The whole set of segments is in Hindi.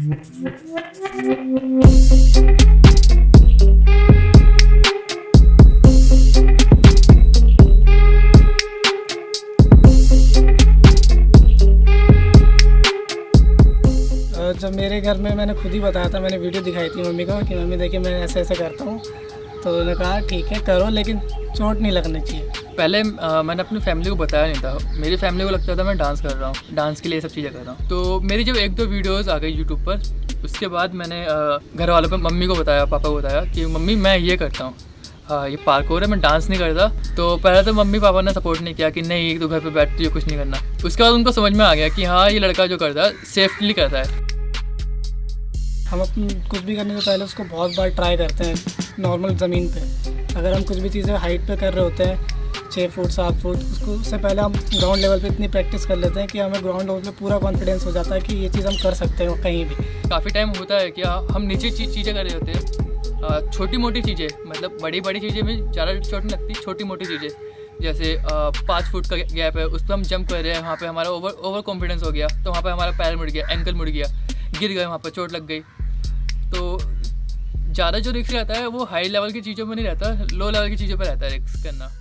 जब मेरे घर में मैंने खुद ही बताया था, मैंने वीडियो दिखाई थी मम्मी को कि मम्मी देखिए मैं ऐसे ऐसे करता हूँ, तो उन्होंने कहा ठीक है करो लेकिन चोट नहीं लगनी चाहिए। पहले मैंने अपनी फैमिली को बताया नहीं था। मेरी फैमिली को लगता था मैं डांस कर रहा हूँ, डांस के लिए सब चीज़ें कर रहा हूँ। तो मेरी जब 1-2 वीडियोज़ आ गई यूट्यूब पर, उसके बाद मैंने घर वालों को, मम्मी को बताया, पापा को बताया कि मम्मी मैं ये करता हूँ, हाँ ये पार्कोर है, मैं डांस नहीं करता। तो पहले तो मम्मी पापा ने सपोर्ट नहीं किया कि नहीं तो घर पे बैठती है कुछ नहीं करना। उसके बाद उनको समझ में आ गया कि हाँ ये लड़का जो करता है सेफ्टली करता है। हम अपनी कुछ भी करने से पहले उसको बहुत बार ट्राई करते हैं नॉर्मल ज़मीन पे। अगर हम कुछ भी चीज़ें हाइट पे कर रहे होते हैं 6 फुट 7 फुट, उससे पहले हम ग्राउंड लेवल पे इतनी प्रैक्टिस कर लेते हैं कि हमें ग्राउंड लेवल पे पूरा कॉन्फिडेंस हो जाता है कि ये चीज़ हम कर सकते हैं कहीं भी। काफ़ी टाइम होता है कि हम नीचे चीज़ें कर रहे होते हैं, छोटी मोटी चीज़ें, मतलब बड़ी बड़ी चीज़ें में ज़्यादा चोट नहीं लगती, छोटी मोटी चीज़ें जैसे 5 फुट का गैप है उस पर हम जंप कर रहे हैं, वहाँ पे हमारा ओवर कॉन्फिडेंस हो गया, तो वहाँ पे हमारा पैर मुड़ गया, एंकल मुड़ गया, गिर गए, वहाँ पर चोट लग गई। तो ज़्यादा जो रिस्क रहता है वो हाई लेवल की चीज़ों में नहीं रहता, लो लेवल की चीज़ों पर रहता है रिस्क करना।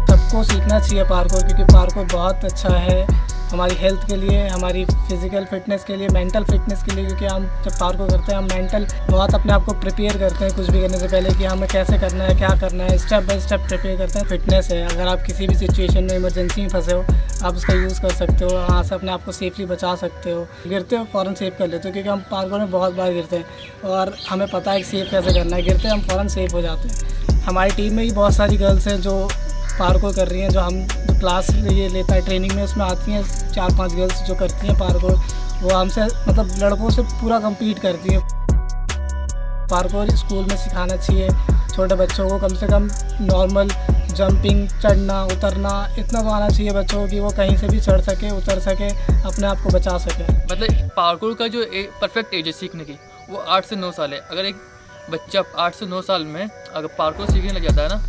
सबको सीखना चाहिए पार्कोर, क्योंकि पार्कोर बहुत अच्छा है हमारी हेल्थ के लिए, हमारी फिजिकल फिटनेस के लिए, मेंटल फिटनेस के लिए। क्योंकि हम जब पार्कोर करते हैं हम मेंटल बहुत अपने आप को प्रिपेयर करते हैं कुछ भी करने से पहले कि हमें कैसे करना है, क्या करना है, स्टेप बाय स्टेप प्रिपेयर करते हैं। फिटनेस है, अगर आप किसी भी सिचुएशन में इमरजेंसी में फंसे हो आप उसका यूज़ कर सकते हो, वहाँ से अपने आप को सेफली बचा सकते हो। गिरते हो फ़ौरन सेव कर लेते हो, क्योंकि हम पार्कोर में बहुत बार गिरते हैं और हमें पता है कि सेव कैसे करना है। गिरते हम फ़ौरन सेव हो जाते हैं। हमारी टीम में ही बहुत सारी गर्ल्स हैं जो पार्कोर कर रही हैं, जो जो क्लास ये लेता है ट्रेनिंग में, उसमें आती हैं 4-5 गर्ल्स जो करती हैं पार्कोर। वो हमसे मतलब लड़कों से पूरा कम्पीट करती हैं। पार्कोर स्कूल में सिखाना चाहिए छोटे बच्चों को, कम से कम नॉर्मल जंपिंग, चढ़ना उतरना इतना तो आना चाहिए बच्चों को कि वो कहीं से भी चढ़ सके, उतर सके, अपने आप को बचा सके। मतलब पार्कोर का जो परफेक्ट एज है सीखने की वो 8 से 9 साल है। अगर एक बच्चा 8 से 9 साल में अगर पार्कोर सीखने लग जाता है ना,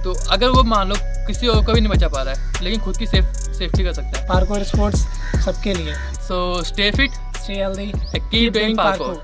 तो अगर वो मान लो किसी और को भी नहीं बचा पा रहा है लेकिन खुद की सेफ्टी कर सकता है। पार्कोर स्पोर्ट्स सबके लिए। So stay fit, stay healthy, keep doing parkour.